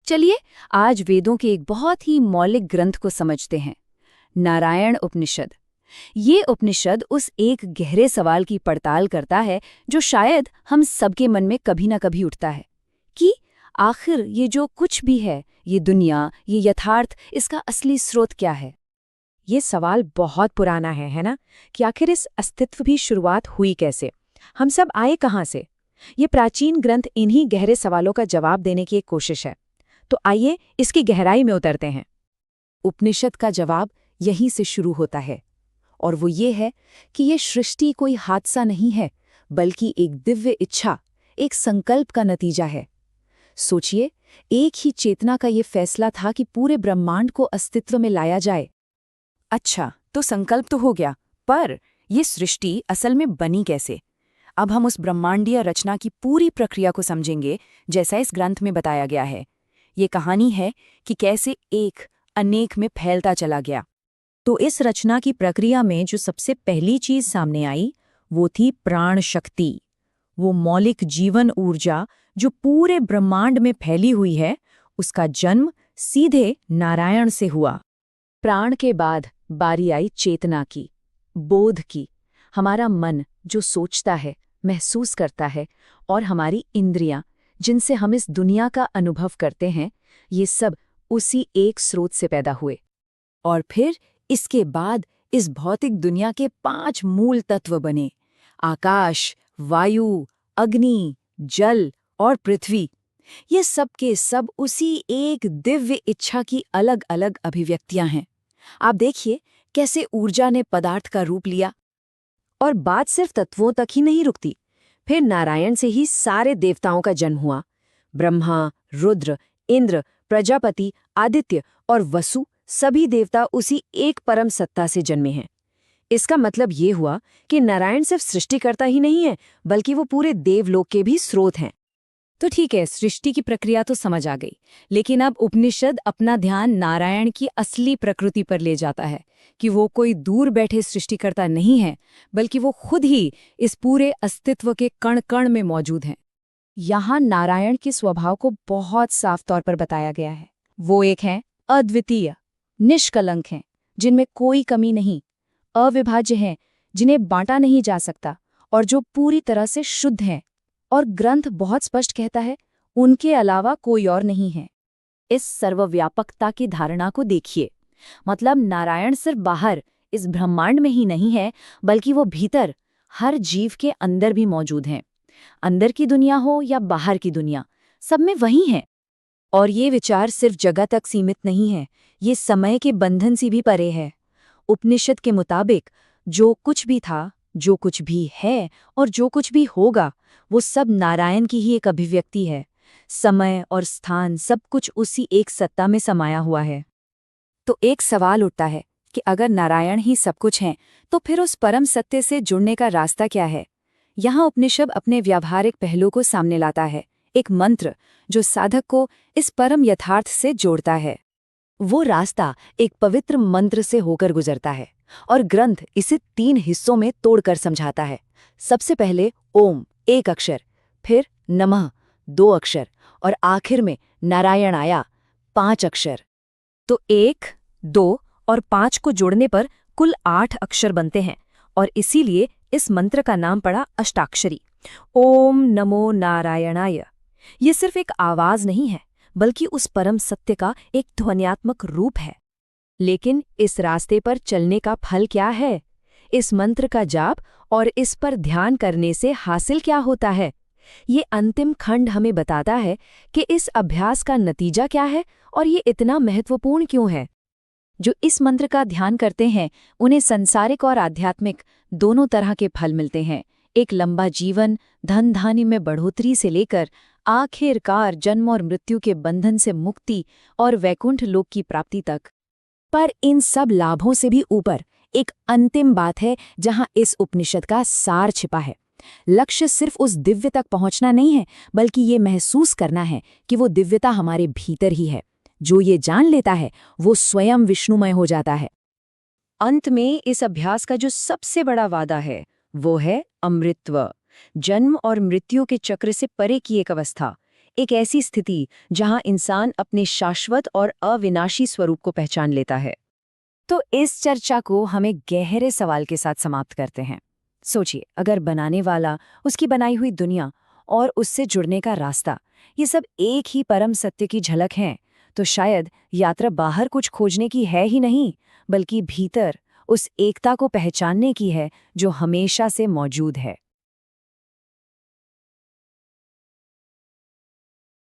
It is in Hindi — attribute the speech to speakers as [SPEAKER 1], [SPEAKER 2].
[SPEAKER 1] चलिए आज वेदों के एक बहुत ही मौलिक ग्रंथ को समझते हैं, नारायण उपनिषद। ये उपनिषद उस एक गहरे सवाल की पड़ताल करता है जो शायद हम सबके मन में कभी ना कभी उठता है कि आखिर ये जो कुछ भी है, ये दुनिया, ये यथार्थ, इसका असली स्रोत क्या है।
[SPEAKER 2] ये सवाल बहुत पुराना है ना? कि आखिर इस अस्तित्व की शुरुआत हुई कैसे, हम सब आए कहाँ से? ये प्राचीन ग्रंथ इन्हीं गहरे सवालों का जवाब देने की एक कोशिश है। तो आइए इसकी गहराई में उतरते हैं।
[SPEAKER 1] उपनिषद का जवाब यहीं से शुरू होता है, और वो ये है कि ये सृष्टि कोई हादसा नहीं है, बल्कि एक दिव्य इच्छा, एक संकल्प का नतीजा है। सोचिए, एक ही चेतना का ये फैसला था कि पूरे ब्रह्मांड को अस्तित्व में लाया जाए। अच्छा, तो संकल्प तो हो गया, पर ये सृष्टि असल में बनी कैसे? अब हम उस ब्रह्मांडीय रचना की पूरी प्रक्रिया को समझेंगे, जैसा इस ग्रंथ में बताया गया है। ये कहानी है कि कैसे एक अनेक में फैलता चला गया।
[SPEAKER 2] तो इस रचना की प्रक्रिया में जो सबसे पहली चीज सामने आई वो थी प्राण शक्ति। वो मौलिक जीवन ऊर्जा जो पूरे ब्रह्मांड में फैली हुई है, उसका जन्म सीधे नारायण से हुआ।
[SPEAKER 1] प्राण के बाद बारी आई चेतना की, बोध की। हमारा मन जो सोचता है, महसूस करता है, और हमारी इंद्रियां जिनसे हम इस दुनिया का अनुभव करते हैं, ये सब उसी एक स्रोत से पैदा हुए। और फिर इसके बाद इस भौतिक दुनिया के 5 मूल तत्व बने: आकाश, वायु, अग्नि, जल और पृथ्वी। ये सब के सब उसी एक दिव्य इच्छा की अलग अलग अभिव्यक्तियां हैं। आप देखिए कैसे ऊर्जा ने पदार्थ का रूप लिया।
[SPEAKER 2] और बात सिर्फ तत्वों तक ही नहीं रुकती। फिर नारायण से ही सारे देवताओं का जन्म हुआ। ब्रह्मा, रुद्र, इंद्र, प्रजापति, आदित्य और वसु, सभी देवता उसी एक परम सत्ता से जन्मे हैं। इसका मतलब ये हुआ कि नारायण सिर्फ सृष्टिकर्ता ही नहीं है, बल्कि वो पूरे देवलोक के भी स्रोत हैं।
[SPEAKER 1] तो ठीक है, सृष्टि की प्रक्रिया तो समझ आ गई, लेकिन अब उपनिषद अपना ध्यान नारायण की असली प्रकृति पर ले जाता है कि वो कोई दूर बैठे सृष्टिकर्ता नहीं है, बल्कि वो खुद ही इस पूरे अस्तित्व के कण कण में मौजूद हैं। यहाँ नारायण के स्वभाव को बहुत साफ तौर पर बताया गया है। वो एक हैं अद्वितीय, निष्कलंक हैं, जिनमें कोई कमी नहीं, अविभाज्य हैं, जिन्हें बांटा नहीं जा सकता, और जो पूरी तरह से शुद्ध हैं। और ग्रंथ बहुत स्पष्ट कहता है, उनके अलावा कोई और नहीं है। इस सर्वव्यापकता की धारणा को देखिए। मतलब नारायण सिर्फ बाहर इस ब्रह्मांड में ही नहीं है, बल्कि वो भीतर हर जीव के अंदर भी मौजूद हैं। अंदर की दुनिया हो या बाहर की दुनिया, सब में वही है। और ये विचार सिर्फ जगह तक सीमित नहीं है, ये समय के बंधन से भी परे है। उपनिषद के मुताबिक जो कुछ भी था, जो कुछ भी है और जो कुछ भी होगा, वो सब नारायण की ही एक अभिव्यक्ति है। समय और स्थान सब कुछ उसी एक सत्ता में समाया हुआ है। तो एक सवाल उठता है कि अगर नारायण ही सब कुछ हैं, तो फिर उस परम सत्य से जुड़ने का रास्ता क्या है? यहाँ उपनिषद अपने व्यावहारिक पहलू को सामने लाता है, एक मंत्र जो साधक को इस परम यथार्थ से जोड़ता है। वो रास्ता एक पवित्र मंत्र से होकर गुजरता है, और ग्रंथ इसे 3 हिस्सों में तोड़कर समझाता है। सबसे पहले ओम, 1 अक्षर, फिर नमः, 2 अक्षर, और आखिर में नारायण आया, 5 अक्षर। तो 1, 2 और 5 को जोड़ने पर कुल 8 अक्षर बनते हैं, और इसीलिए इस मंत्र का नाम पड़ा अष्टाक्षरी। ओम नमो नारायणाय। ये सिर्फ एक आवाज नहीं है, बल्कि उस परम सत्य का एक ध्वन्यात्मक रूप है। लेकिन इस रास्ते पर चलने का फल क्या है? इस मंत्र का जाप और इस पर ध्यान करने से हासिल क्या होता है? ये अंतिम खंड हमें बताता है कि इस अभ्यास का नतीजा क्या है और ये इतना महत्वपूर्ण क्यों है। जो इस मंत्र का ध्यान करते हैं, उन्हें सांसारिक और आध्यात्मिक दोनों तरह के फल मिलते हैं। एक लंबा जीवन, धन धान्य में बढ़ोतरी से लेकर आखिरकार जन्म और मृत्यु के बंधन से मुक्ति और वैकुंठ लोक की प्राप्ति तक। पर इन सब लाभों से भी ऊपर एक अंतिम बात है, जहां इस उपनिषद का सार छिपा है। लक्ष्य सिर्फ उस दिव्य तक पहुंचना नहीं है, बल्कि ये महसूस करना है कि वो दिव्यता हमारे भीतर ही है। जो ये जान लेता है, वो स्वयं विष्णुमय हो जाता है। अंत में इस अभ्यास का जो सबसे बड़ा वादा है, वो है अमृतत्व, जन्म और मृत्यु के चक्र से परे की एक अवस्था,
[SPEAKER 2] एक ऐसी स्थिति जहां इंसान अपने शाश्वत और अविनाशी स्वरूप को पहचान लेता है।
[SPEAKER 1] तो इस चर्चा को हमें गहरे सवाल के साथ समाप्त करते हैं। सोचिए, अगर बनाने वाला, उसकी बनाई हुई दुनिया और उससे जुड़ने का रास्ता, ये सब एक ही परम सत्य की झलक हैं, तो शायद यात्रा बाहर कुछ खोजने की है ही नहीं, बल्कि भीतर उस एकता को पहचानने की है जो हमेशा से मौजूद है।